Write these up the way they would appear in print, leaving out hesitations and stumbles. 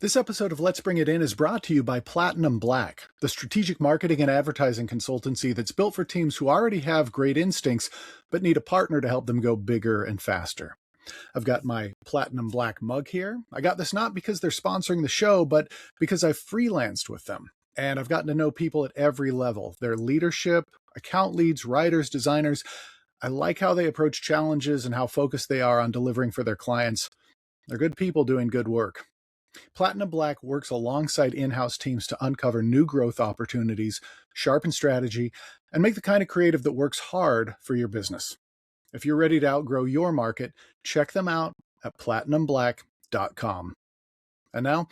This episode of Let's Bring It In is brought to you by Platinum Black, the strategic marketing and advertising consultancy that's built for teams who already have great instincts but need a partner to help them go bigger and faster. I've got my Platinum Black mug here. I got this not because they're sponsoring the show, but because I've freelanced with them. And I've gotten to know people at every level, their leadership, account leads, writers, designers. I like how they approach challenges and how focused they are on delivering for their clients. They're good people doing good work. Platinum Black works alongside in-house teams to uncover new growth opportunities, sharpen strategy, and make the kind of creative that works hard for your business. If you're ready to outgrow your market, check them out at platinumblack.com. And now,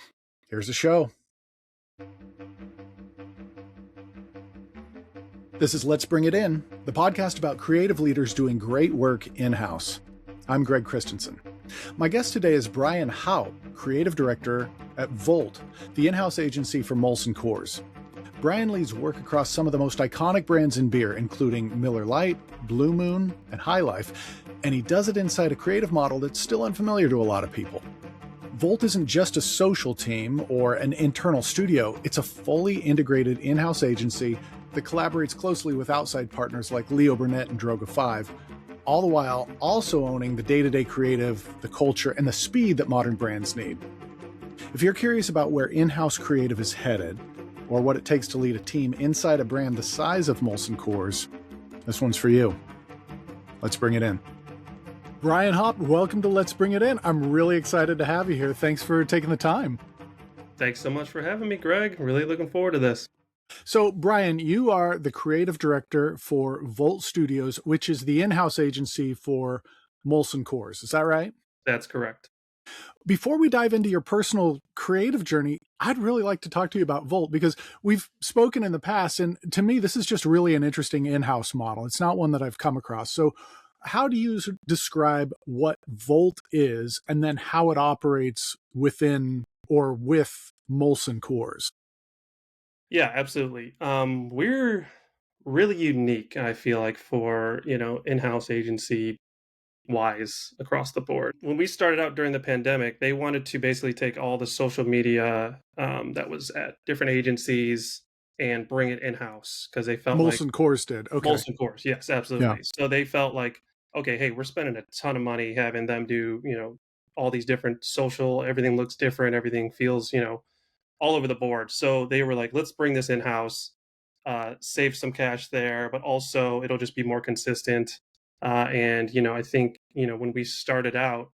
here's the show. This is Let's Bring It In, the podcast about creative leaders doing great work in-house. I'm Greg Christensen. My guest today is Bryan Haupt, Creative Director at Volt, the in-house agency for Molson Coors. Bryan leads work across some of the most iconic brands in beer, including Miller Lite, Blue Moon, and High Life, and he does it inside a creative model that's still unfamiliar to a lot of people. Volt isn't just a social team or an internal studio, it's a fully integrated in-house agency that collaborates closely with outside partners like Leo Burnett and Droga 5, all the while also owning the day-to-day creative, the culture, and the speed that modern brands need. If you're curious about where in-house creative is headed, or what it takes to lead a team inside a brand the size of Molson Coors, this one's for you. Let's bring it in. Bryan Haupt, welcome to Let's Bring It In. I'm really excited to have you here. Thanks for taking the time. Thanks so much for having me, Greg. Really looking forward to this. So, Bryan, you are the creative director for Volt Studios, which is the in-house agency for Molson Coors. Is that right? That's correct. Before we dive into your personal creative journey, I'd really like to talk to you about Volt because we've spoken in the past, and to me, this is just really an interesting in-house model. It's not one that I've come across. So how do you describe what Volt is and then how it operates within or with Molson Coors? Yeah, absolutely. We're really unique, I feel like, for, in-house agency wise across the board. When we started out during the pandemic, they wanted to basically take all the social media that was at different agencies and bring it in-house because they felt Molson Coors did. Okay. Molson Coors, yes, absolutely. Yeah. So they felt like, okay, hey, we're spending a ton of money having them do, all these different social, everything looks different, everything feels, all over the board. So they were like, let's bring this in-house, save some cash there, but also it'll just be more consistent. And, I think, when we started out,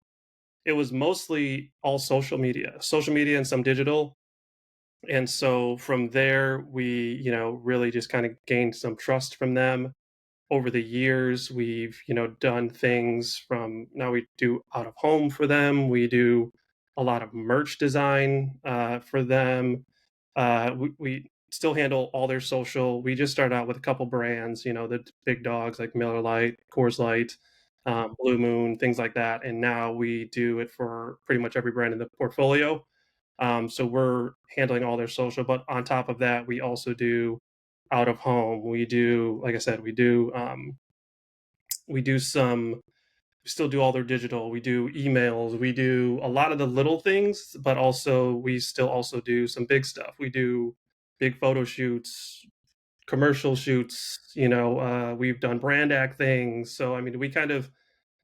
it was mostly all social media and some digital. And so from there, we, really just kind of gained some trust from them. Over the years, we've, done things from now we do out of home for them. We do a lot of merch design for them. We still handle all their social. We just started out with a couple brands, the big dogs like Miller Lite, Coors Light, Blue Moon, things like that. And now we do it for pretty much every brand in the portfolio. So we're handling all their social, but on top of that, we also do out of home. We do, like I said, we do some, we still do all their digital. We do emails. We do a lot of the little things, but also we still also do some big stuff. We do big photo shoots, commercial shoots. We've done brand act things. So I mean, we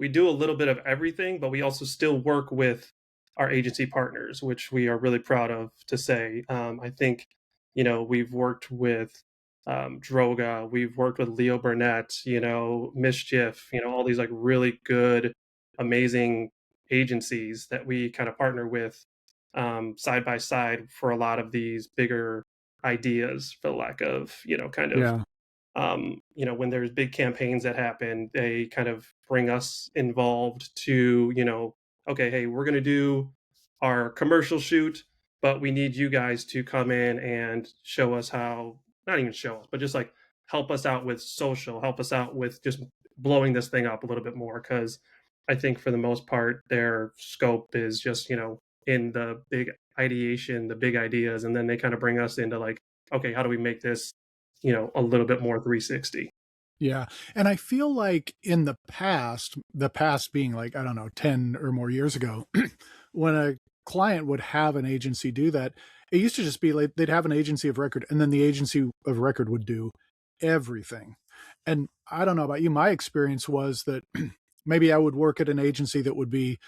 do a little bit of everything, but we also still work with our agency partners, which we are really proud of to say. I think, we've worked with Droga, we've worked with Leo Burnett, Mischief, all these like really good, amazing agencies that we kind of partner with side by side for a lot of these bigger ideas, for lack of, kind of Yeah. when there's big campaigns that happen, they kind of bring us involved to, okay, hey, we're going to do our commercial shoot, but we need you guys to come in and show us how, not even show us, but just like help us out with social, help us out with just blowing this thing up a little bit more. Cause I think for the most part, their scope is just, in the big ideation, the big ideas. And then they kind of bring us into like, okay, how do we make this a little bit more 360. Yeah. And I feel like in the past being like, I don't know, 10 or more years ago, when a client would have an agency do that. It used to just be like they'd have an agency of record, and then the agency of record would do everything. And I don't know about you, my experience was that maybe I would work at an agency that would be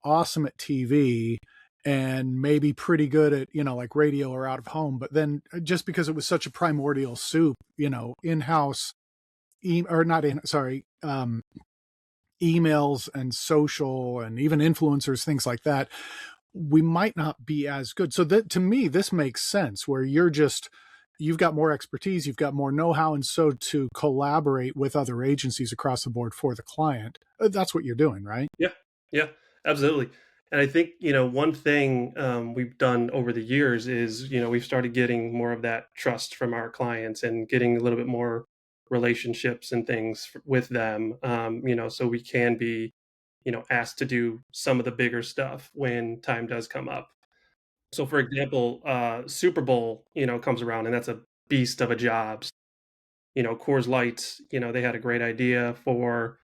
awesome at TV and maybe pretty good at, like radio or out of home. But then just because it was such a primordial soup, in-house, or not in, sorry, emails and social and even influencers, things like that, we might not be as good. So that, to me, this makes sense where you've got more expertise, you've got more know-how, and so to collaborate with other agencies across the board for the client, that's what you're doing, right? Yeah, yeah, absolutely. And I think, one thing we've done over the years is, we've started getting more of that trust from our clients and getting a little bit more relationships and things with them, so we can be, asked to do some of the bigger stuff when time does come up. So, for example, Super Bowl, comes around, and that's a beast of a job. Coors Light, they had a great idea for,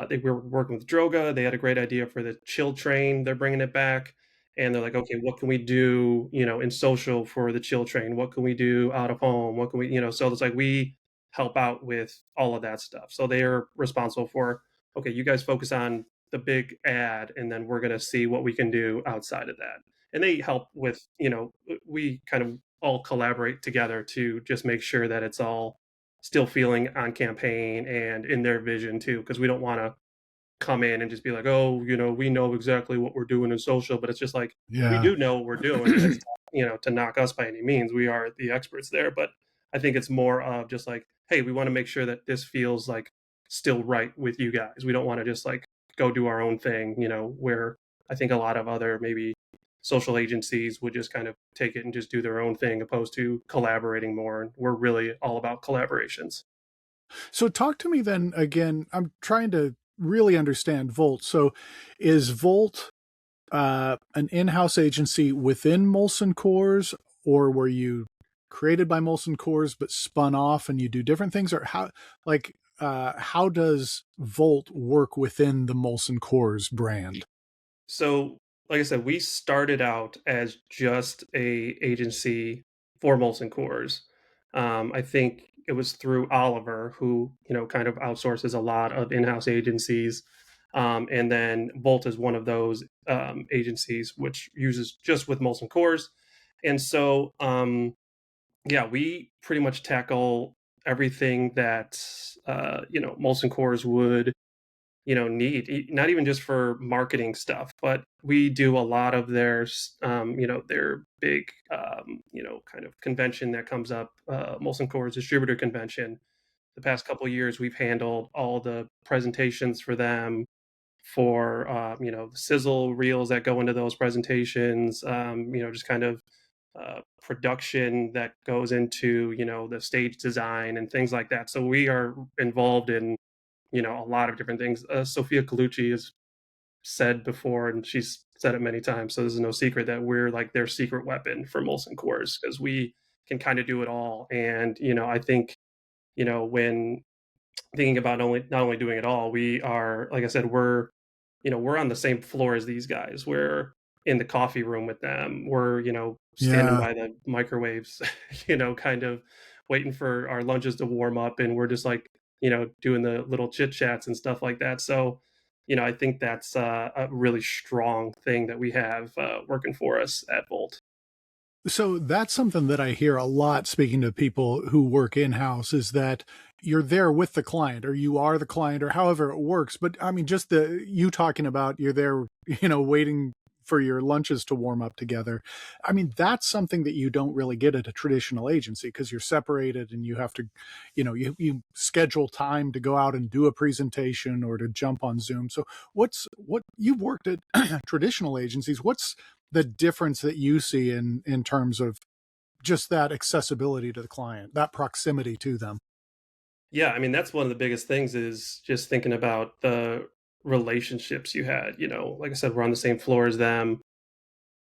they were working with Droga. They had a great idea for the chill train. They're bringing it back. And they're like, okay, what can we do, in social for the chill train? What can we do out of home? What can we, so it's like we help out with all of that stuff. So they're responsible for, okay, you guys focus on the big ad, and then we're going to see what we can do outside of that. And they help with, we kind of all collaborate together to just make sure that it's all still feeling on campaign and in their vision too, because we don't want to come in and just be like, oh, we know exactly what we're doing in social, but it's just like we Yeah. do know what we're doing, and it's not, to knock us by any means. We are the experts there, but I think it's more of just like, hey, we want to make sure that this feels like still right with you guys. We don't want to just like go do our own thing, where I think a lot of other maybe social agencies would just kind of take it and just do their own thing opposed to collaborating more. And we're really all about collaborations. So talk to me then again. I'm trying to really understand Volt. So is Volt an in-house agency within Molson Coors, or were you created by Molson Coors but spun off and you do different things, or how does Volt work within the Molson Coors brand? So, like I said, we started out as just a agency for Molson Coors. I think it was through Oliver, who kind of outsources a lot of in-house agencies, and then Volt is one of those agencies which uses just with Molson Coors, and so yeah, we pretty much tackle everything that Molson Coors would need, not even just for marketing stuff, but we do a lot of their big, kind of convention that comes up, Molson Coors Distributor Convention. The past couple of years, we've handled all the presentations for them, for, the sizzle reels that go into those presentations, just kind of production that goes into, the stage design and things like that. So we are involved in a lot of different things. Sophia Colucci has said before, and she's said it many times, so this is no secret that we're like their secret weapon for Molson Coors because we can kind of do it all. And I think when thinking about not only doing it all, we are, like I said, we're on the same floor as these guys. We're in the coffee room with them. We're standing Yeah. by the microwaves, kind of waiting for our lunches to warm up, and we're just like doing the little chit chats and stuff like that. So I think that's a really strong thing that we have working for us at Volt. So that's something that I hear a lot speaking to people who work in-house, is that you're there with the client, or you are the client, or however it works. But I mean, just you talking about you're there, waiting for your lunches to warm up together. I mean, that's something that you don't really get at a traditional agency because you're separated and you have to, you schedule time to go out and do a presentation or to jump on Zoom. So what you've worked at traditional agencies, what's the difference that you see in terms of just that accessibility to the client, that proximity to them? Yeah, I mean, that's one of the biggest things is just thinking about the relationships you had. Like I said, we're on the same floor as them.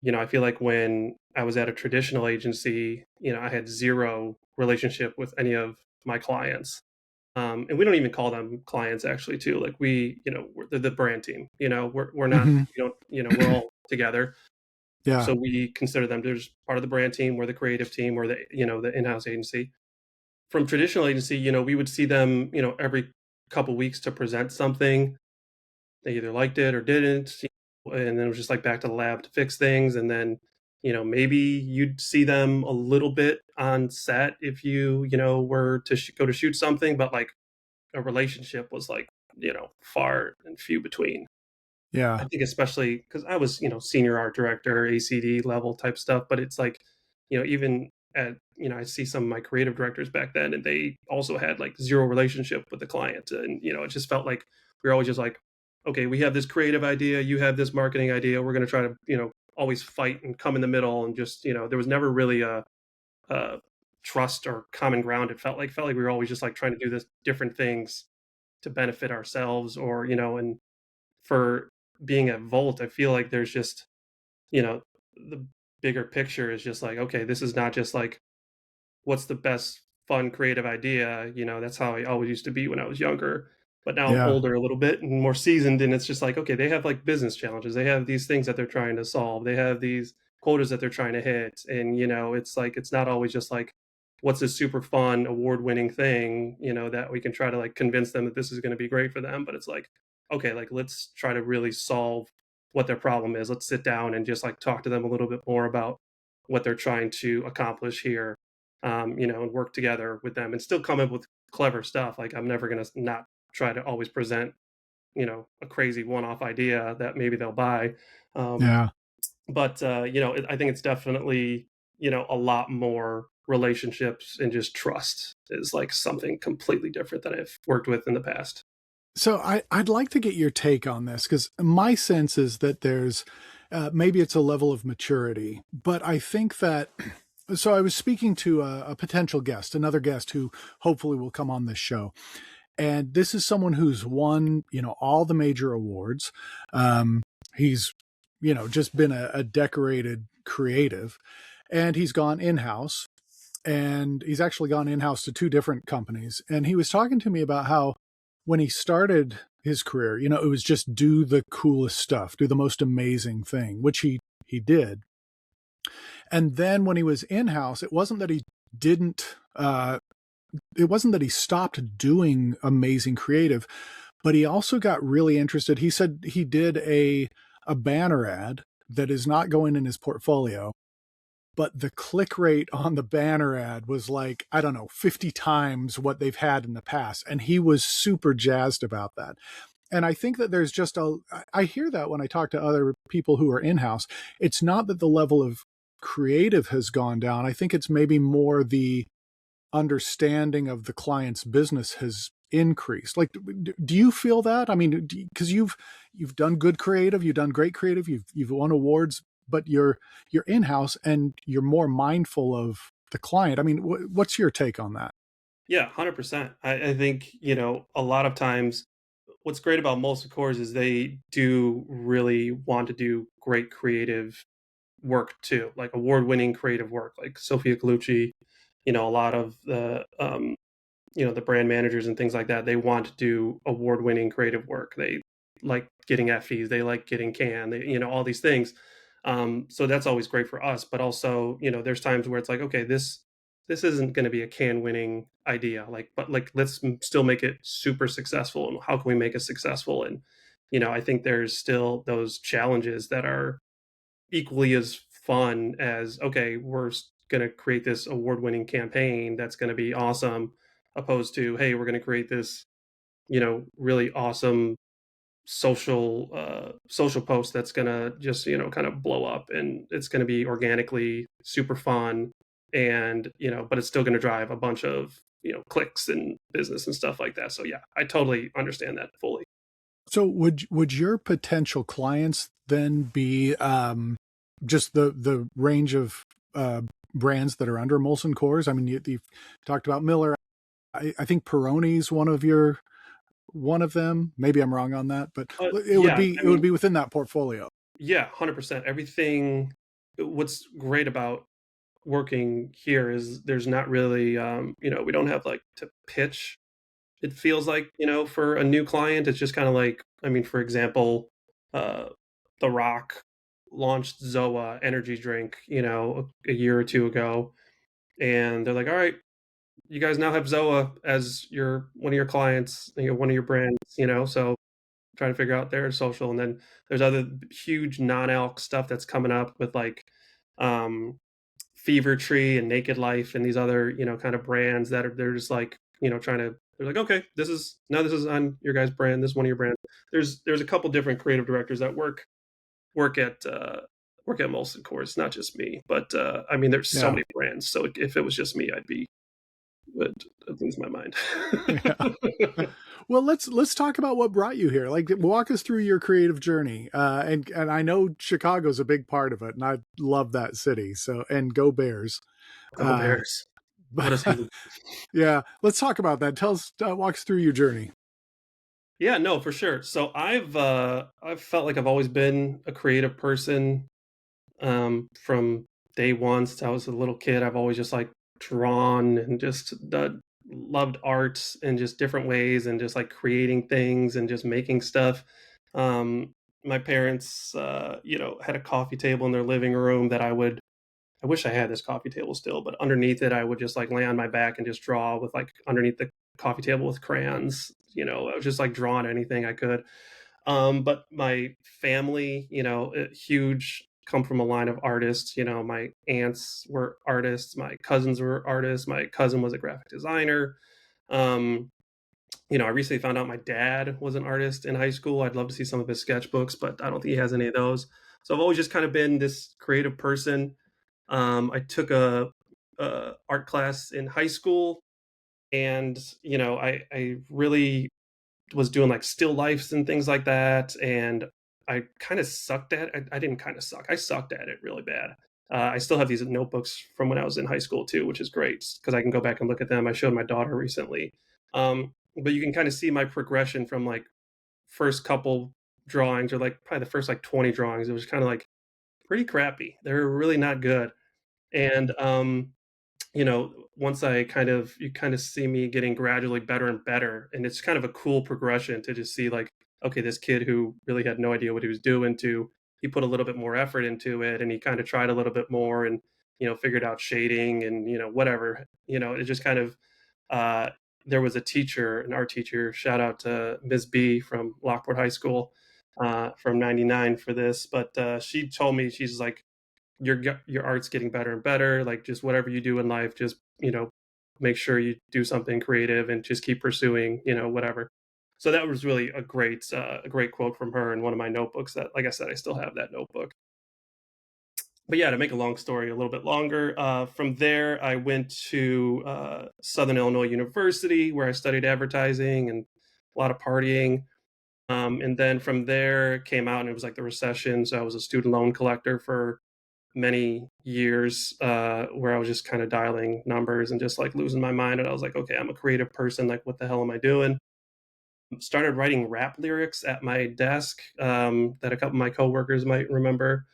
I feel like when I was at a traditional agency, I had zero relationship with any of my clients. And we don't even call them clients actually too. Like we're the brand team, we're not, Hmm. we're all together. Yeah. So we consider them just part of the brand team. We're the creative team. We're the in-house agency. From traditional agency, we would see them, every couple weeks to present something. They either liked it or didn't, and then it was just like back to the lab to fix things. And then, maybe you'd see them a little bit on set if were to go to shoot something, but like a relationship was like, far and few between. I Yeah. think especially because I was, senior art director, ACD level type stuff, but it's like, even I see some of my creative directors back then, and they also had like zero relationship with the client, and it just felt like we were always just like, okay, we have this creative idea, you have this marketing idea, we're going to try to, always fight and come in the middle, and just, there was never really a trust or common ground. It felt like we were always just like trying to do this different things to benefit ourselves, or and for being at Volt, I feel like there's just, the bigger picture is just like, okay, this is not just like what's the best fun creative idea. That's how I always used to be when I was younger. But now I'm Yeah. older a little bit and more seasoned, and it's just like, okay, they have like business challenges. They have these things that they're trying to solve. They have these quotas that they're trying to hit. And it's like it's not always just like what's this super fun award-winning thing, that we can try to like convince them that this is going to be great for them. But it's like, okay, like let's try to really solve what their problem is. Let's sit down and just like talk to them a little bit more about what they're trying to accomplish here, and work together with them and still come up with clever stuff. Like I'm never going to not try to always present, a crazy one-off idea that maybe they'll buy. Um, Yeah. but I think it's definitely, a lot more relationships, and just trust is like something completely different that I've worked with in the past. So I'd like to get your take on this because my sense is that there's maybe it's a level of maturity, but I think that. So I was speaking to a potential guest, another guest who hopefully will come on this show, and this is someone who's won, all the major awards. He's, just been a decorated creative, and he's gone in house, and he's actually gone in house to two different companies. And he was talking to me about how when he started his career, it was just do the coolest stuff, do the most amazing thing, which he did. And then when he was in house, didn't. It wasn't that he stopped doing amazing creative, but he also got really interested. He said he did a banner ad that is not going in his portfolio, but the click rate on the banner ad was like, I don't know, 50 times what they've had in the past. And he was super jazzed about that. And I think that there's just I hear that when I talk to other people who are in house. It's not that the level of creative has gone down. I think it's maybe more the understanding of the client's business has increased. Like, do you feel that? I mean, because you've done good creative, you've done great creative, you've won awards, but you're in house and you're more mindful of the client. I mean, what's your take on that? Yeah, 100%. I think, a lot of times what's great about Molson Coors is they do really want to do great creative work too, like award-winning creative work, like Sophia Colucci, a lot of the brand managers and things like that, they want to do award-winning creative work. They like getting Effies, they like getting Cannes, all these things. So that's always great for us. But also, there's times where it's like, okay, this isn't going to be a can-winning idea. Like, but like, let's still make it super successful. And how can we make it successful? And I think there's still those challenges that are equally as fun as, okay, we're going to create this award-winning campaign that's going to be awesome, opposed to, hey, we're going to create this, really awesome social post that's going to just, kind of blow up, and it's going to be organically super fun, and but it's still going to drive a bunch of clicks and business and stuff like that. So yeah, I totally understand that fully. So would your potential clients then be just the range of brands that are under Molson Coors? I mean, you've talked about Miller. I think Peroni's one of them. Maybe I'm wrong on that, but Yeah, I it would mean, be within that portfolio. yeah, 100%. Everything. What's great about working here is there's not really, we don't have like to pitch. It feels like, for a new client, it's just kind of like, I mean, for example, uh, The Rock launched Zoa energy drink, a year or two ago, and they're like, "All right, you guys now have Zoa as your one of your clients, one of your brands, so trying to figure out their social, and then there's other huge non-alc stuff that's coming up with like um, Fever Tree and Naked Life and these other kind of brands that are they're just like trying to they're like, okay, this is on your guys' brand, this is one of your brands. There's a couple different creative directors that work at Molson Coors, not just me, but I mean there's so Yeah. many brands. So if it was just me, I'd lose my mind. Yeah. Well, let's talk about what brought you here. Like, walk us through your creative journey. And I know Chicago's a big part of it, and I love that city. So, and go Bears. Go Uh, Bears! What a but season! yeah, let's talk about that. Tell us, walk us through your journey. Yeah, no, for sure. So I've felt like I've always been a creative person from day one since I was a little kid. I've always just like drawn and just loved art in just different ways and just like creating things and just making stuff. Um, my parents, had a coffee table in their living room that I wish I had this coffee table still, but underneath it, I would just like lay on my back and just draw with like underneath the coffee table with crayons. I was just like drawing anything I could. But my family, huge, come from a line of artists. My aunts were artists, my cousins were artists, my cousin was a graphic designer. Um, I recently found out my dad was an artist in high school. I'd love to see some of his sketchbooks, but I don't think he has any of those. So I've always just kind of been this creative person. I took a art class in high school, and I really was doing like still lifes and things like that, and I kind of sucked at it. I didn't kind of suck. I sucked at it really bad. I still have these notebooks from when I was in high school too, which is great because I can go back and look at them. I showed my daughter recently, but you can kind of see my progression from like first couple drawings or like probably the first like 20 drawings. It was kind of like pretty crappy. They were really not good, and once you kind of see me getting gradually better and better. And it's kind of a cool progression to just see like, okay, this kid who really had no idea what he was doing he put a little bit more effort into it and he kind of tried a little bit more and, figured out shading and, whatever, it just kind of, uh, there was a teacher, an art teacher, shout out to Ms. B from Lockport High School, from 99 for this. But she told me, she's like, your art's getting better and better. Like just whatever you do in life, just make sure you do something creative and just keep pursuing whatever. So that was really a great quote from her in one of my notebooks. That, like I said, I still have that notebook. But yeah, to make a long story a little bit longer, from there I went to Southern Illinois University where I studied advertising and a lot of partying. And then from there came out and it was like the recession, so I was a student loan collector for many years, where I was just kind of dialing numbers and just like losing my mind. And I was like, okay, I'm a creative person. Like, what the hell am I doing? Started writing rap lyrics at my desk, that a couple of my coworkers might remember.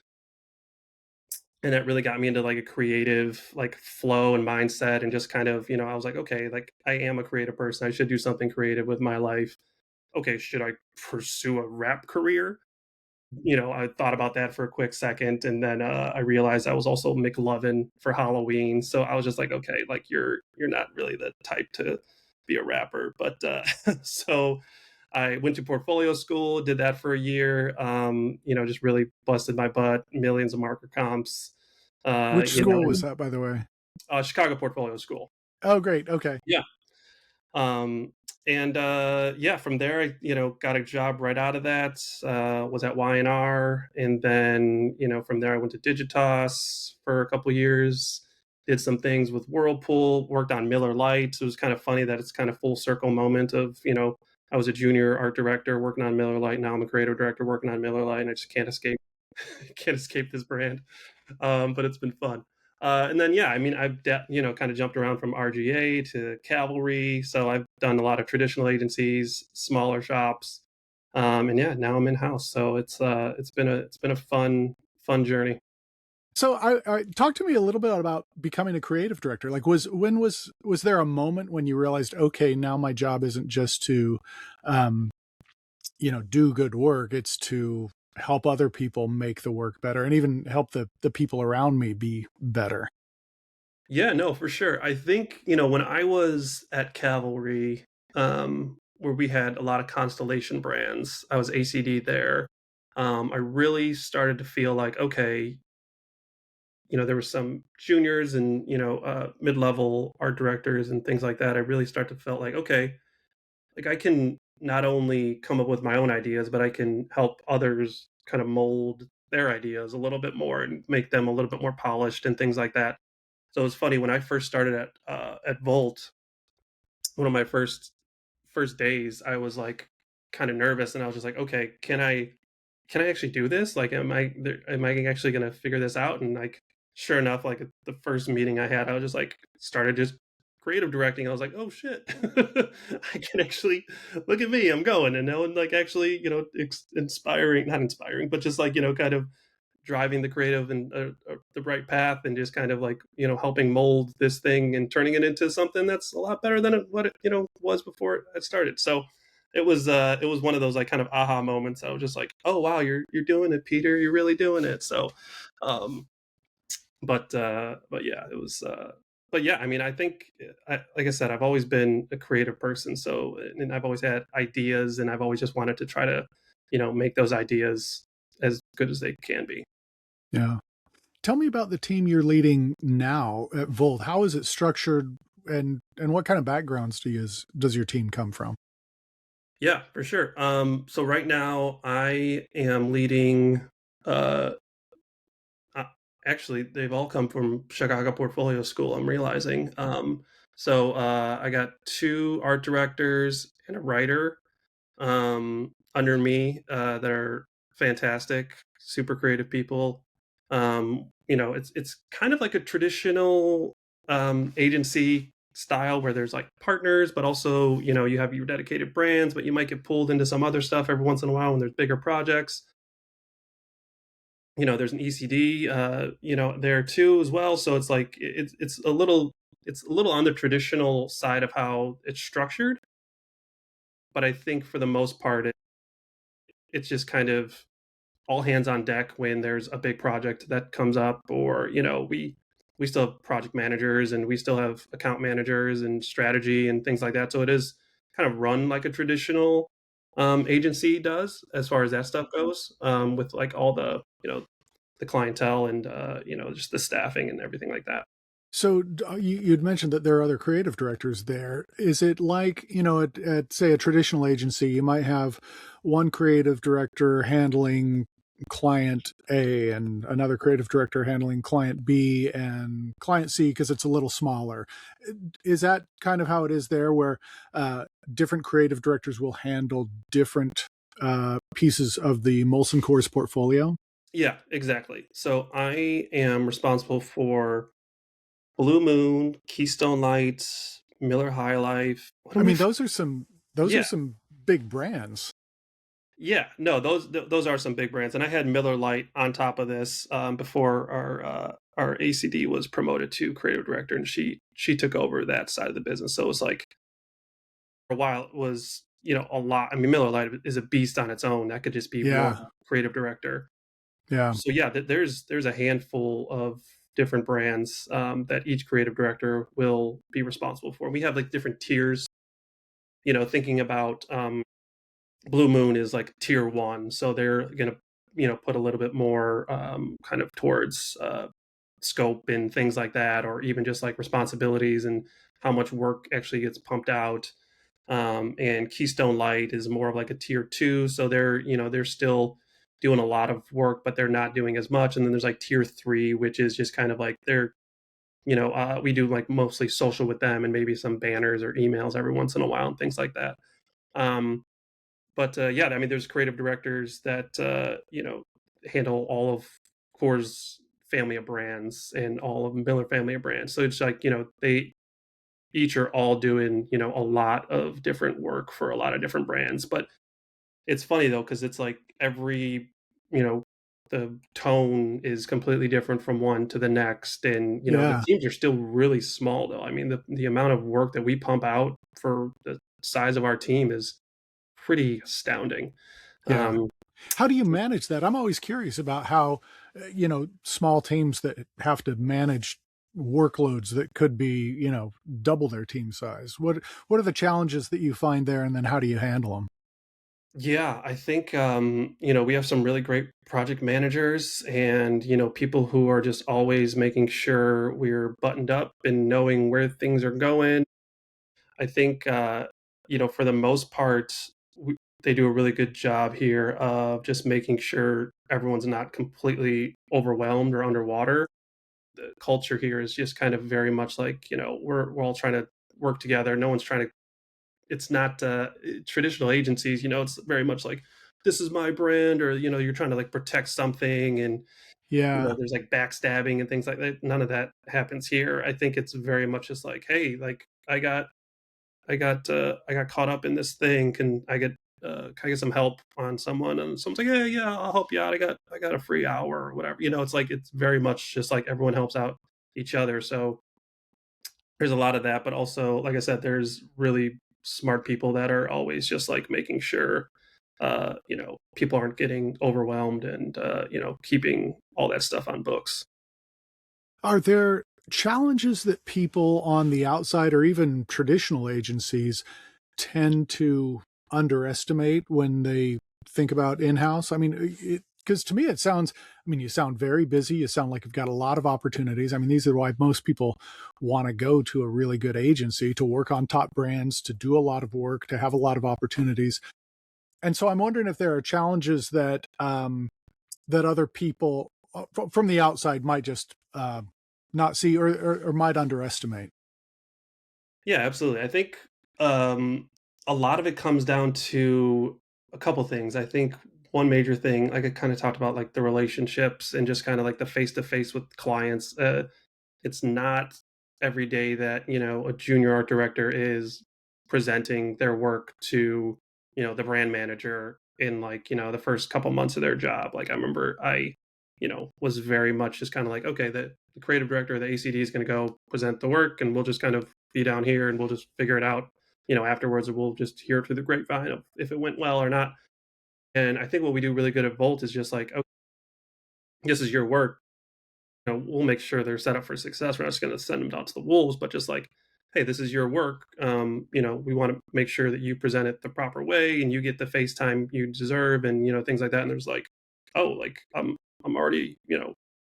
And that really got me into like a creative like flow and mindset. And just kind of, I was like, okay, like I am a creative person. I should do something creative with my life. Okay, should I pursue a rap career? I thought about that for a quick second, and then I realized I was also McLovin for Halloween. So I was just like, okay, like you're not really the type to be a rapper. But so I went to portfolio school, did that for a year. Just really busted my butt, millions of marker comps. Which school was that, by the way? Chicago Portfolio School. Oh, great. Okay. Yeah. Um, and yeah, from there, I got a job right out of that. Was at Y&R, and then from there I went to Digitas for a couple years. Did some things with Whirlpool. Worked on Miller Lite. So it was kind of funny that it's kind of full circle moment of I was a junior art director working on Miller Lite. Now I'm a creative director working on Miller Lite, and I just can't escape can't escape this brand. But it's been fun. And then, yeah, I mean, kind of jumped around from RGA to Cavalry. So I've done a lot of traditional agencies, smaller shops. And yeah, now I'm in house. So it's been a fun journey. So I talk to me a little bit about becoming a creative director. Like was there a moment when you realized, okay, now my job isn't just to, do good work. It's to help other people make the work better and even help the people around me be better. Yeah, no, for sure. I think, when I was at Cavalry, where we had a lot of Constellation brands, I was ACD there. I really started to feel like, okay, there were some juniors and, mid-level art directors and things like that. I really start to felt like, okay, like I can not only come up with my own ideas, but I can help others kind of mold their ideas a little bit more and make them a little bit more polished and things like that. So it's funny when I first started at Volt, one of my first days, I was like kind of nervous, and I was just like, okay, can I actually do this? Like, am I actually gonna figure this out? And like, sure enough, like at the first meeting I had, I was just like started just creative directing. I was like, oh shit, I can actually look at me, I'm going, and no one like actually, inspiring, not inspiring, but just like kind of driving the creative and the right path and just kind of like helping mold this thing and turning it into something that's a lot better than what it was before it started. So it was one of those like kind of aha moments. I was just like, oh wow, you're doing it, Peter, you're really doing it. So um but yeah, it was but yeah, I mean, I think like I said, I've always been a creative person, so and I've always had ideas, and I've always just wanted to try to make those ideas as good as they can be. Yeah. Tell me about the team you're leading now at Volt. How is it structured, and what kind of backgrounds does your team come from? Yeah, for sure. So right now I am leading. Uh, uh, Actually, they've all come from Chicago Portfolio School. I'm realizing. So I got two art directors and a writer under me that are fantastic, super creative people. It's kind of like a traditional agency style where there's like partners, but also you have your dedicated brands, but you might get pulled into some other stuff every once in a while when there's bigger projects. There's an ECD, there too as well. So it's like it's a little on the traditional side of how it's structured, but I think for the most part, it's just kind of all hands on deck when there's a big project that comes up, or we still have project managers, and we still have account managers and strategy and things like that. So it is kind of run like a traditional agency does as far as that stuff goes, with like all the clientele and just the staffing and everything like that. So you'd mentioned that there are other creative directors there. Is it like, at say a traditional agency, you might have one creative director handling client A and another creative director handling client B and client C because it's a little smaller. Is that kind of how it is there, where different creative directors will handle different pieces of the Molson Coors portfolio? Yeah, exactly. So I am responsible for Blue Moon, Keystone Lights, Miller High Life. What I am I? mean, those are Yeah, some big brands. yeah, no, those are some big brands, and I had Miller Lite on top of this before our ACD was promoted to creative director, and she took over that side of the business. So it was like for a while it was a lot. I mean, Miller Lite is a beast on its own. That could just be one Yeah. creative director. Yeah. So yeah, there's a handful of different brands that each creative director will be responsible for. We have like different tiers. Thinking about Blue Moon is like tier one, so they're gonna put a little bit more kind of towards scope and things like that, or even just like responsibilities and how much work actually gets pumped out. And Keystone Light is more of like a tier two, so they're still doing a lot of work, but they're not doing as much. And then there's like tier three, which is just kind of like we do like mostly social with them and maybe some banners or emails every once in a while and things like that. Um, but yeah, I mean, there's creative directors that handle all of Coors family of brands and all of Miller family of brands. So it's like they each are all doing a lot of different work for a lot of different brands. But it's funny though, because it's like every you know the tone is completely different from one to the next, and the Yeah. teams are still really small though. I mean, the amount of work that we pump out for the size of our team is pretty astounding. Yeah. Um, How do you manage that? I'm always curious about how, small teams that have to manage workloads that could be, double their team size. What are the challenges that you find there, and then how do you handle them? Yeah, I think we have some really great project managers and people who are just always making sure we're buttoned up and knowing where things are going. I think for the most part, they do a really good job here of just making sure everyone's not completely overwhelmed or underwater. The culture here is just kind of very much like we're all trying to work together. No one's trying to. It's not traditional agencies. It's very much like this is my brand, or you're trying to like protect something, and Yeah. there's like backstabbing and things like that. None of that happens here. I think it's very much just like, hey, like I got caught up in this thing. Can I get some help on someone? And someone's like, yeah, yeah, I'll help you out. I got a free hour or whatever. It's like it's very much just like everyone helps out each other. So there's a lot of that, but also, like I said, there's really smart people that are always just like making sure people aren't getting overwhelmed and keeping all that stuff on books. Are there challenges that people on the outside or even traditional agencies tend to underestimate when they think about in-house? I mean, because to me it sounds, I mean, you sound very busy. You sound like you've got a lot of opportunities. I mean, these are why most people want to go to a really good agency to work on top brands, to do a lot of work, to have a lot of opportunities. And so I'm wondering if there are challenges that that other people from the outside might just not see or might underestimate. Yeah, absolutely. I think um, a lot of it comes down to a couple things. I think one major thing, like I kind of talked about, like the relationships and just kind of like the face to face with clients. It's not every day that a junior art director is presenting their work to the brand manager in like the first couple months of their job. Like I remember I was very much just kind of like, okay, the creative director of the ACD is going to go present the work, and we'll just kind of be down here and we'll just figure it out afterwards, or we'll just hear through the grapevine of if it went well or not. And I think what we do really good at Volt is just like, oh, this is your work, we'll make sure they're set up for success. We're not just going to send them down to the wolves, but just like, hey, this is your work. We want to make sure that you present it the proper way and you get the face time you deserve, and things like that. And there's like, oh, like I'm already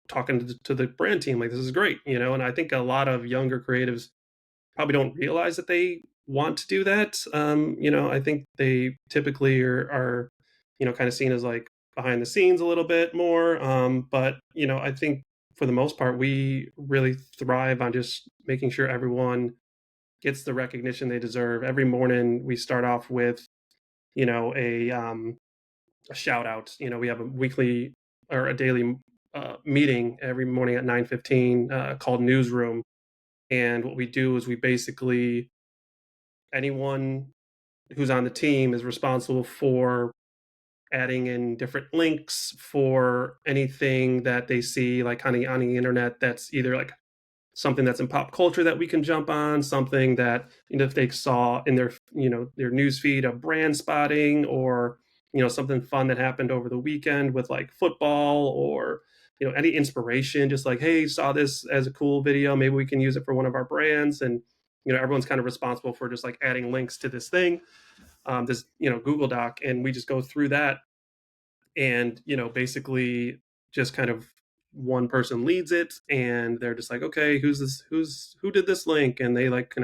talking to the brand team, like this is great, And I think a lot of younger creatives probably don't realize that they want to do that. I think they typically are kind of seen as like behind the scenes a little bit more. But I think for the most part, we really thrive on just making sure everyone gets the recognition they deserve. Every morning, we start off with a shout out. We have a weekly or a daily meeting every morning at 9:15 called Newsroom. And what we do is we basically anyone who's on the team is responsible for adding in different links for anything that they see like on the internet that's either like something that's in pop culture that we can jump on, something that if they saw in their their news feed of brand spotting, or something fun that happened over the weekend with like football, or any inspiration, just like, hey, saw this as a cool video, maybe we can use it for one of our brands. And everyone's kind of responsible for just like adding links to this thing, this Google Doc, and we just go through that. And basically just kind of one person leads it, and they're just like, okay, who did this link, and they like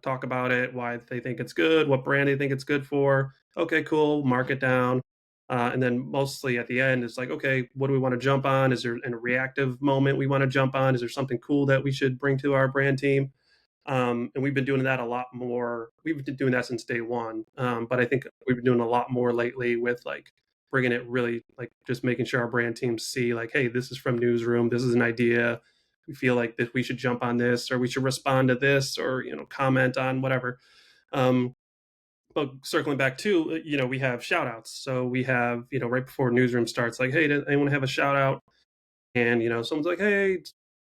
talk about it, why they think it's good, what brand they think it's good for. Okay, cool, mark it down. And then mostly at the end, it's like, okay, what do we want to jump on? Is there a reactive moment we want to jump on? Is there something cool that we should bring to our brand team? And we've been doing that a lot more. We've been doing that since day one. But I think we've been doing a lot more lately with like bringing it really like just making sure our brand teams see like, hey, this is from Newsroom. This is an idea. We feel like that we should jump on this, or we should respond to this, or comment on whatever. Um, but circling back to we have shout outs. So we have right before Newsroom starts, like, hey, does anyone have a shout out? And someone's like, hey,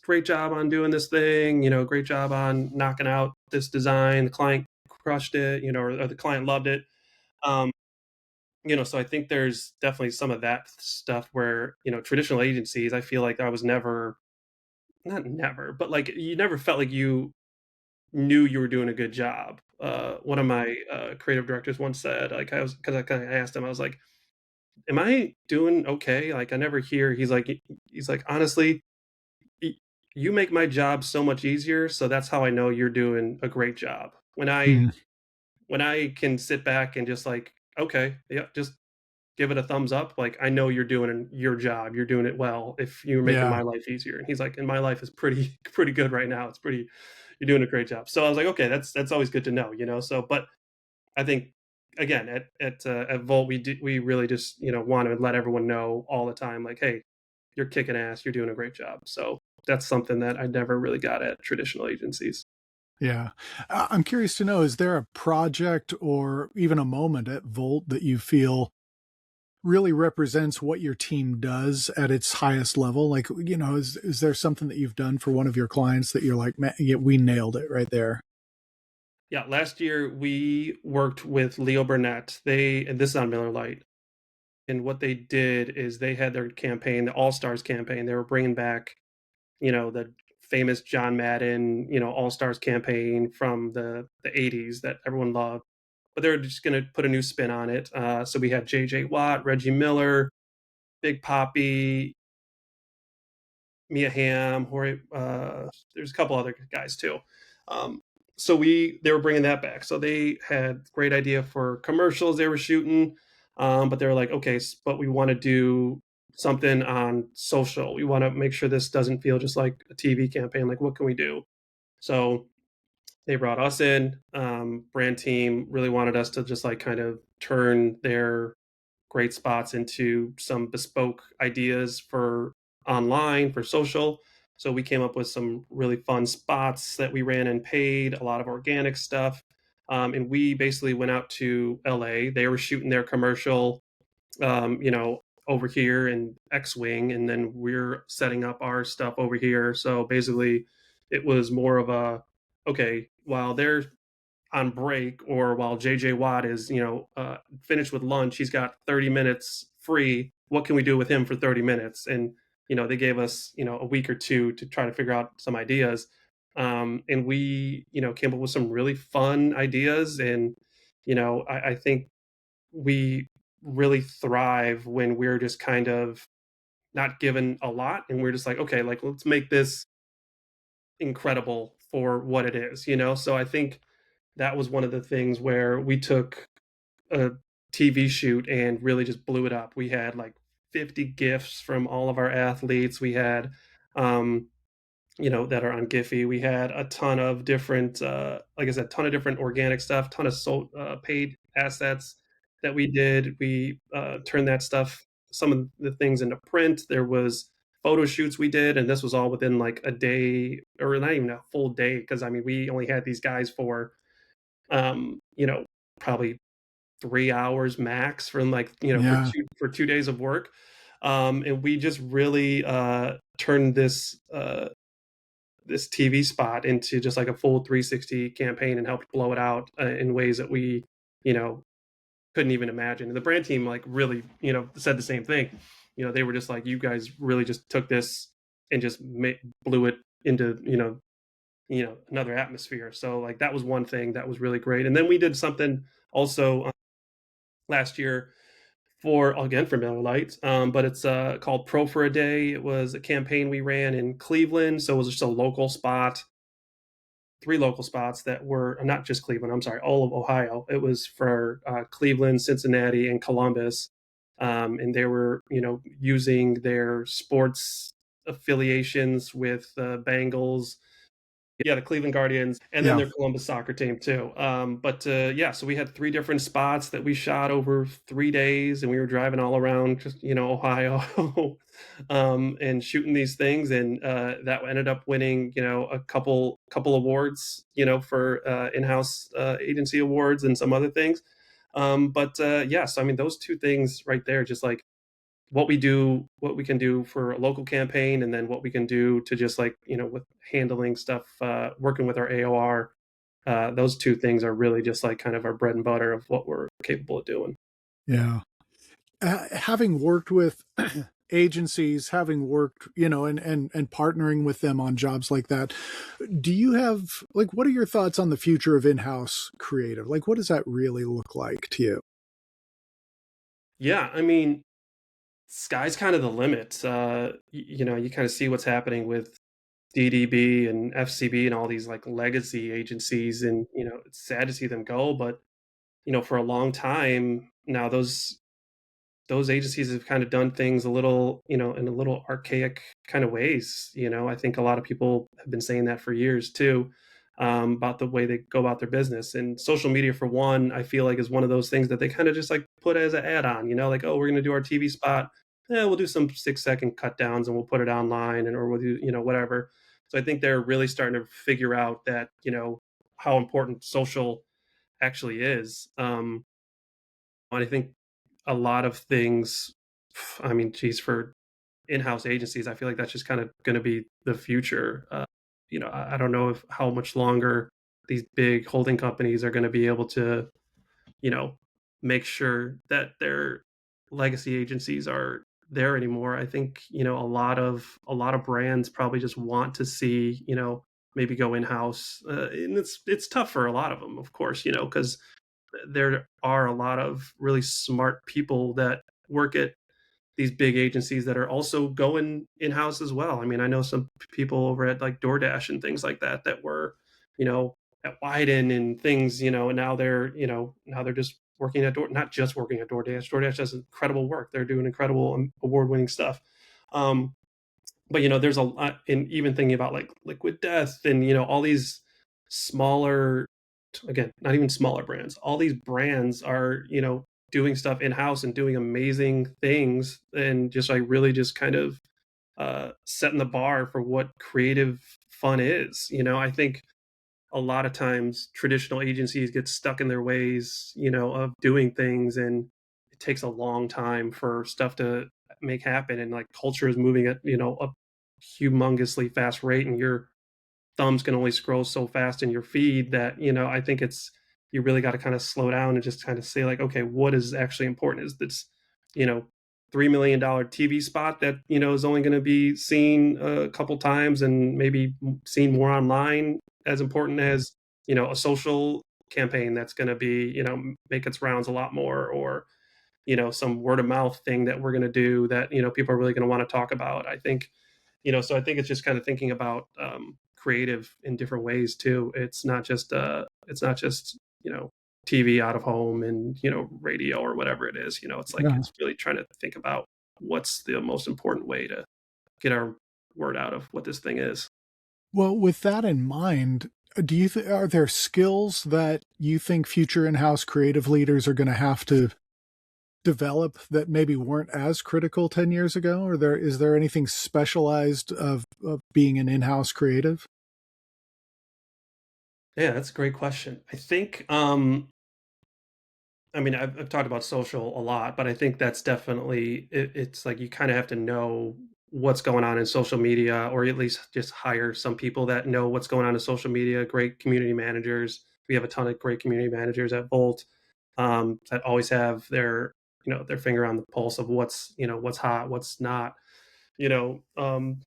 great job on doing this thing, great job on knocking out this design, the client crushed it, or the client loved it. um, So I think there's definitely some of that stuff where, traditional agencies, I feel like I was never, not never, but like you never felt like you knew you were doing a good job. One of my creative directors once said, like, because I kind of asked him, I was like, "Am I doing okay?" Like, I never hear. He's like, honestly, y- you make my job so much easier, so that's how I know you're doing a great job. Mm, When I can sit back and just like, okay, yeah, just give it a thumbs up. Like, I know you're doing your job. You're doing it well if you're making yeah. my life easier. And he's like, and my life is pretty pretty good right now. You're doing a great job. So I was like, okay, that's always good to know. So, but I think again at Volt we really just want to let everyone know all the time, like, hey, you're kicking ass. You're doing a great job. So that's something that I never really got at traditional agencies. Yeah. I'm curious to know, is there a project or even a moment at Volt that you feel really represents what your team does at its highest level? Like, is there something that you've done for one of your clients that you're like, man, yeah, we nailed it right there? Yeah, last year we worked with Leo Burnett. And this is on Miller Lite. And what they did is they had their campaign, the All Stars campaign. They were bringing back, the famous John Madden, All Stars campaign from the '80s that everyone loved. But they're just going to put a new spin on it. So we had J.J. Watt, Reggie Miller, Big Poppy, Mia Hamm, Jorge, there's a couple other guys too. Um, so they were bringing that back. So they had great idea for commercials they were shooting, but they were like, okay, but we want to do something on social. We want to make sure this doesn't feel just like a TV campaign. Like, what can we do? So they brought us in. Brand team really wanted us to just like kind of turn their great spots into some bespoke ideas for online, for social. So we came up with some really fun spots that we ran and paid, a lot of organic stuff. And we basically went out to LA. They were shooting their commercial, over here in X Wing, and then we're setting up our stuff over here. So basically, it was more of a, okay, while they're on break or while JJ Watt is, finished with lunch, he's got 30 minutes free. What can we do with him for 30 minutes? And, they gave us, a week or two to try to figure out some ideas. And we, came up with some really fun ideas. And, I think we really thrive when we're just kind of not given a lot. And we're just like, okay, like, let's make this incredible for what it is. So I think that was one of the things where we took a TV shoot and really just blew it up. We had like 50 gifts from all of our athletes. We had, um, that are on Giphy. We had a ton of different, like I said, ton of different organic stuff, ton of paid assets that we did. We turned that stuff, some of the things into print. There was photo shoots we did, and this was all within like a day or not even a full day. Cause I mean, we only had these guys for, um, you know, probably 3 hours max from like, Yeah. for 2 days of work. And we just really turned this TV spot into just like a full 360 campaign and helped blow it out in ways that we, you know, couldn't even imagine. And the brand team like really, said the same thing. They were just like, you guys really just took this and just blew it into, another atmosphere. So like that was one thing that was really great. And then we did something also last year for again for Miller Lite, but it's called Pro for a Day. It was a campaign we ran in Cleveland, so it was just a local spot, three local spots that were not just Cleveland. I'm sorry, all of Ohio. It was for Cleveland, Cincinnati, and Columbus, and they were using their sports affiliations with the Bengals, yeah, the Cleveland Guardians, and then Yeah. their Columbus soccer team too. But yeah, so we had three different spots that we shot over 3 days, and we were driving all around, just Ohio, and shooting these things, and that ended up winning, a couple awards, for in-house agency awards and some other things. But yeah, so I mean, those two things right there, just like what we can do for a local campaign, and then what we can do to just like with handling stuff, working with our AOR. Those two things are really just like kind of our bread and butter of what we're capable of doing. Yeah. Having worked with agencies, having worked, and partnering with them on jobs like that, do you have, like, what are your thoughts on the future of in-house creative? Like, what does that really look like to you? Yeah, I mean, sky's kind of the limit. You kind of see what's happening with DDB and FCB and all these like legacy agencies, and it's sad to see them go. But for a long time now, those agencies have kind of done things a little, in a little archaic kind of ways. I think a lot of people have been saying that for years too, about the way they go about their business. And social media, for one, I feel like is one of those things that they kind of just like put as an add-on. Like, oh, we're going to do our TV spot. Yeah, we'll do some 6-second cut downs and we'll put it online, and or we'll do whatever. So I think they're really starting to figure out that how important social actually is. And I think a lot of things, I mean, geez, for in-house agencies, I feel like that's just kind of going to be the future. I don't know if how much longer these big holding companies are going to be able to, you know, make sure that their legacy agencies are there anymore. I think, a lot of brands probably just want to see, maybe go in-house. And it's tough for a lot of them, of course, because there are a lot of really smart people that work at these big agencies that are also going in-house as well. I mean, I know some people over at like DoorDash and things like that that were, at Widen and things, and now they're just working at not just working at DoorDash. DoorDash does incredible work. They're doing incredible award-winning stuff. Um, but there's a lot, and even thinking about like Liquid Death and all these smaller, again, not even smaller brands, all these brands are doing stuff in house and doing amazing things, and just like really just kind of setting the bar for what creative fun is. I think a lot of times traditional agencies get stuck in their ways, of doing things, and it takes a long time for stuff to make happen. And like culture is moving at, a humongously fast rate, and your thumbs can only scroll so fast in your feed that, I think you really got to kind of slow down and just kind of say like, okay, what is actually important? Is this, you know, $3 million TV spot that, is only going to be seen a couple times and maybe seen more online as important as, a social campaign that's going to be, make its rounds a lot more, or, some word of mouth thing that we're going to do that, people are really going to want to talk about. I think, so I think it's just kind of thinking about creative in different ways too. It's not just TV out of home and radio or whatever it is. It's like Yeah. it's really trying to think about what's the most important way to get our word out of what this thing is. Well, with that in mind, are there skills that you think future in-house creative leaders are going to have to develop that maybe weren't as critical 10 years ago? Or is there anything specialized of being an in-house creative? Yeah, that's a great question. I think I mean, I've talked about social a lot, but I think that's definitely it's like you kind of have to know what's going on in social media, or at least just hire some people that know what's going on in social media. Great community managers. We have a ton of great community managers at Volt, that always have their finger on the pulse of what's hot, what's not. You know, um,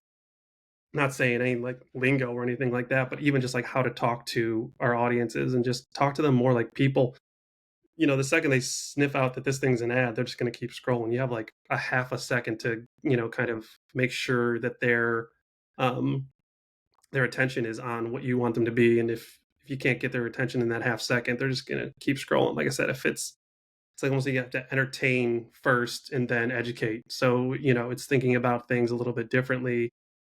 Not saying any like lingo or anything like that, but even just like how to talk to our audiences and just talk to them more like people. The second they sniff out that this thing's an ad, they're just going to keep scrolling. You have like a half a second to, kind of make sure that um, their attention is on what you want them to be. And if you can't get their attention in that half second, they're just going to keep scrolling. Like I said, if it's like almost like you have to entertain first and then educate. So, it's thinking about things a little bit differently,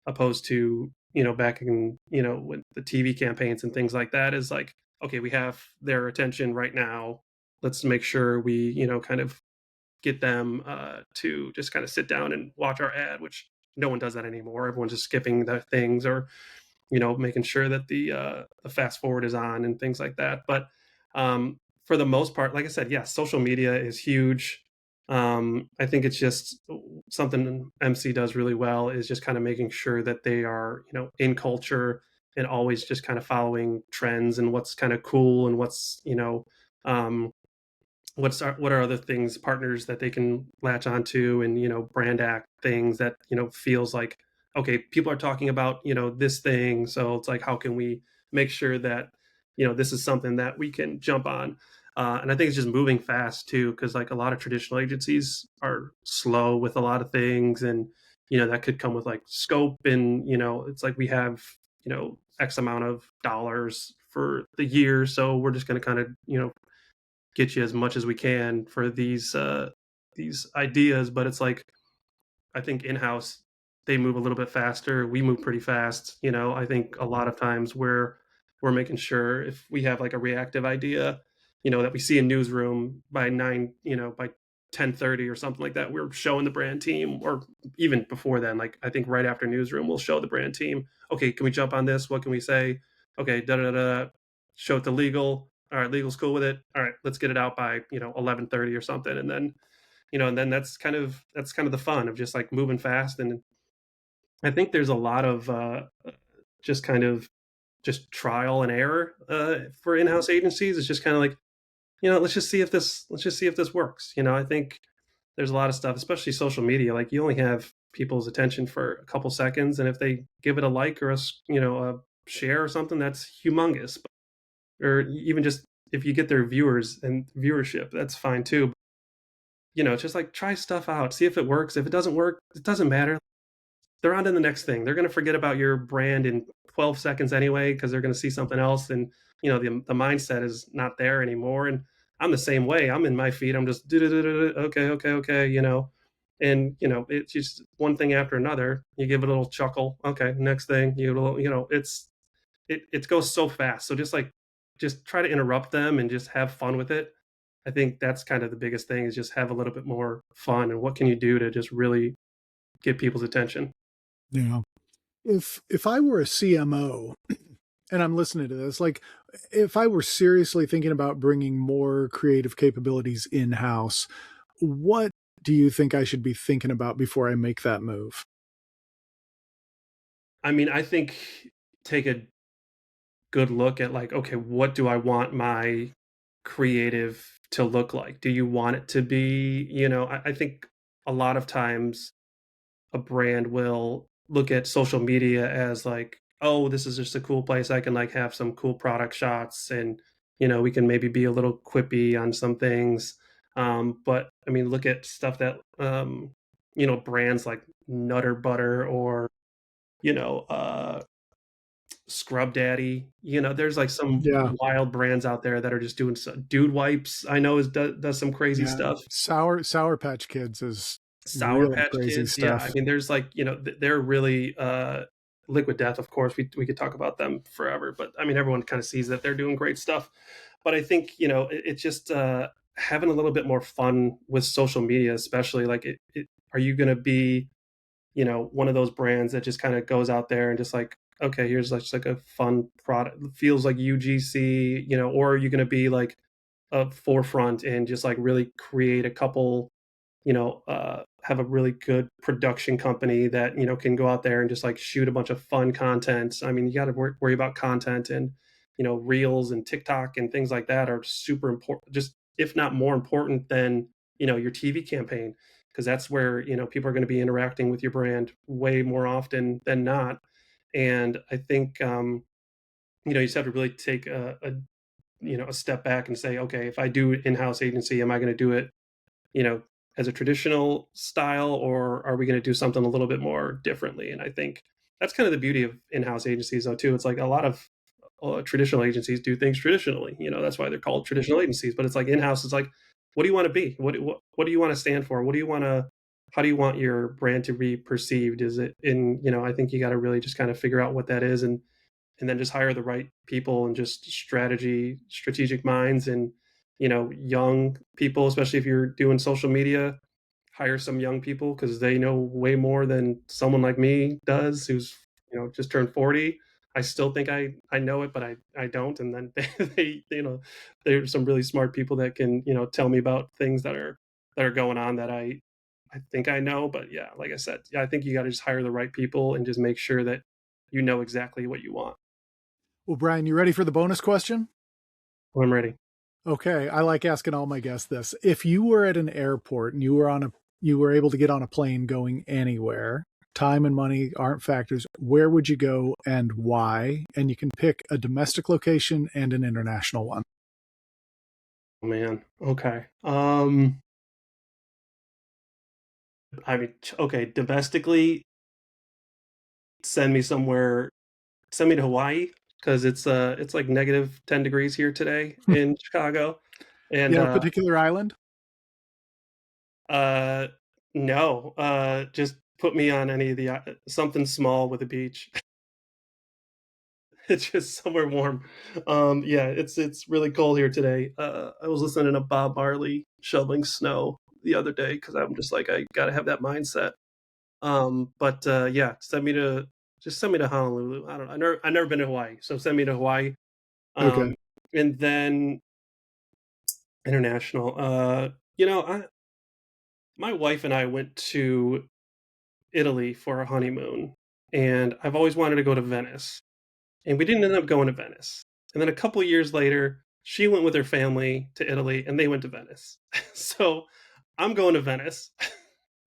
opposed to, back in, with the TV campaigns and things like that, is like, okay, we have their attention right now. Let's make sure we, kind of get them to just kind of sit down and watch our ad, which no one does that anymore. Everyone's just skipping the things, or making sure that the fast forward is on and things like that. But for the most part, like I said, yeah, social media is huge. I think it's just something MC does really well, is just kind of making sure that they are, in culture, and always just kind of following trends and what's kind of cool and what's, um, what are other things, partners that they can latch onto, and brand act things that feels like, okay, people are talking about this thing, so it's like, how can we make sure that this is something that we can jump on. And I think it's just moving fast too, because like a lot of traditional agencies are slow with a lot of things, and that could come with like scope, and it's like we have x amount of dollars for the year, so we're just going to kind of get you as much as we can for these ideas. But it's like, I think in-house, they move a little bit faster. We move pretty fast. I think a lot of times we're making sure if we have like a reactive idea, that we see in newsroom by 9, by 10:30 or something like that, we're showing the brand team, or even before then, like I think right after newsroom, we'll show the brand team, okay, can we jump on this? What can we say? Okay, da da da. Show it to legal. All right, legal's cool with it. All right, let's get it out by 11:30 or something, and then that's kind of the fun of just like moving fast. And I think there's a lot of just kind of just trial and error for in-house agencies. It's just kind of like, let's just see if this works. I think there's a lot of stuff, especially social media. Like, you only have people's attention for a couple seconds, and if they give it a like or a share or something, that's humongous. Or even just if you get their viewers and viewership, that's fine too. Just like try stuff out, see if it works. If it doesn't work, it doesn't matter. They're on to the next thing. They're going to forget about your brand in 12 seconds anyway, because they're going to see something else. And, the mindset is not there anymore. And I'm the same way. I'm in my feed. I'm just, okay, okay, okay, and, it's just one thing after another. You give it a little chuckle. Okay, next thing, it goes so fast. So just try to interrupt them and just have fun with it. I think that's kind of the biggest thing, is just have a little bit more fun, and what can you do to just really get people's attention. Yeah. If I were a CMO and I'm listening to this, like if I were seriously thinking about bringing more creative capabilities in house, what do you think I should be thinking about before I make that move? I mean, I think take a good look at like, okay, what do I want my creative to look like? Do you want it to be, I think a lot of times a brand will look at social media as like, oh, this is just a cool place. I can like have some cool product shots, and we can maybe be a little quippy on some things. But I mean, look at stuff that brands like Nutter Butter, or you know, uh Scrub Daddy. There's like some Yeah. wild brands out there that are just doing Dude Wipes. I know does some crazy Yeah. stuff. Sour Patch Kids is Sour really Patch crazy Kids, yeah, I stuff. mean, there's like, they're really, Liquid Death, of course, we could talk about them forever, but, I mean, everyone kinda sees that they're doing great stuff. But I think, it's just, having a little bit more fun with social media, especially, like, are you gonna be, one of those brands that just kinda goes out there and just like, "Okay, here's like just like a fun product, feels like UGC," or are you gonna be like a forefront and just like really create a couple, have a really good production company that can go out there and just like shoot a bunch of fun content. I mean, you got to worry about content, and reels and TikTok and things like that are super important. Just if not more important than your TV campaign, because that's where people are going to be interacting with your brand way more often than not. And I think you just have to really take a step back and say, okay, if I do in-house agency, am I going to do it you know, as a traditional style, or are we going to do something a little bit more differently? And I think that's kind of the beauty of in-house agencies, though, too. It's like a lot of traditional agencies do things traditionally. That's why they're called traditional agencies. But it's like in-house. It's like, what do you want to be? What do you want to stand for? What do you want to? How do you want your brand to be perceived? Is it in? I think you got to really just kind of figure out what that is, and then just hire the right people, and just strategic minds, and young people, especially if you're doing social media. Hire some young people, because they know way more than someone like me does, who's just turned 40. I still think I know it, but I don't. And then there's some really smart people that can tell me about things that are going on that I think I know. But yeah, like I said, yeah, I think you got to just hire the right people and just make sure that you know exactly what you want. Well, Brian, you ready for the bonus question? Well, I'm ready. Okay, I like asking all my guests this. If you were at an airport and you were able to get on a plane going anywhere, time and money aren't factors, where would you go and why? And you can pick a domestic location and an international one. Man, okay. I mean, okay, domestically, send me somewhere. Send me to Hawaii because it's like -10 degrees here today in Chicago, You and have a particular island? uh, no, just put me on any of the something small with a beach. It's just somewhere warm. Yeah, it's really cold here today. I was listening to Bob Marley shoveling snow the other day because I'm just like I gotta have that mindset. But yeah, send me to Honolulu. I don't know. I've never been to Hawaii, so send me to Hawaii. Okay. Um, and then international. My wife and I went to Italy for a honeymoon, and I've always wanted to go to Venice, and we didn't end up going to Venice. And then a couple years later, she went with her family to Italy, and they went to Venice. So I'm going to Venice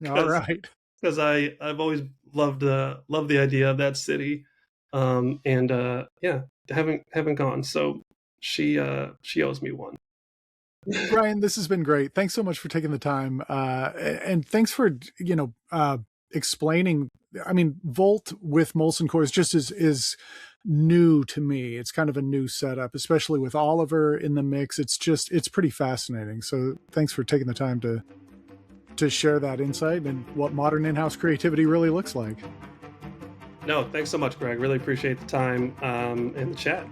All because right. I've always loved the idea of that city, and yeah, haven't gone. So she owes me one. Bryan, this has been great. Thanks so much for taking the time. And thanks for, explaining. I mean, Volt with Molson Coors just is new to me. It's kind of a new setup, especially with Oliver in the mix. It's pretty fascinating. So thanks for taking the time to share that insight and what modern in-house creativity really looks like. No, thanks so much, Greg. Really appreciate the time and the chat.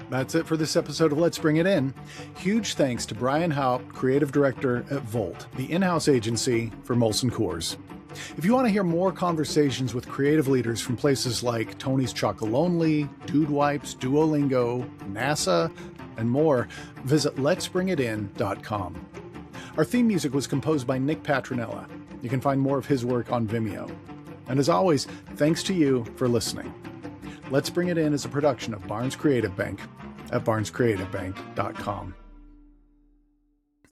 That's it for this episode of Let's Bring It In. Huge thanks to Bryan Haupt, creative director at Volt, the in-house agency for Molson Coors. If you want to hear more conversations with creative leaders from places like Tony's Chocolonely, Dude Wipes, Duolingo, NASA, and more, visit letsbringitin.com. Our theme music was composed by Nick Patronella. You can find more of his work on Vimeo. And as always, thanks to you for listening. Let's Bring It In is a production of Barnes Creative Bank at barnescreativebank.com.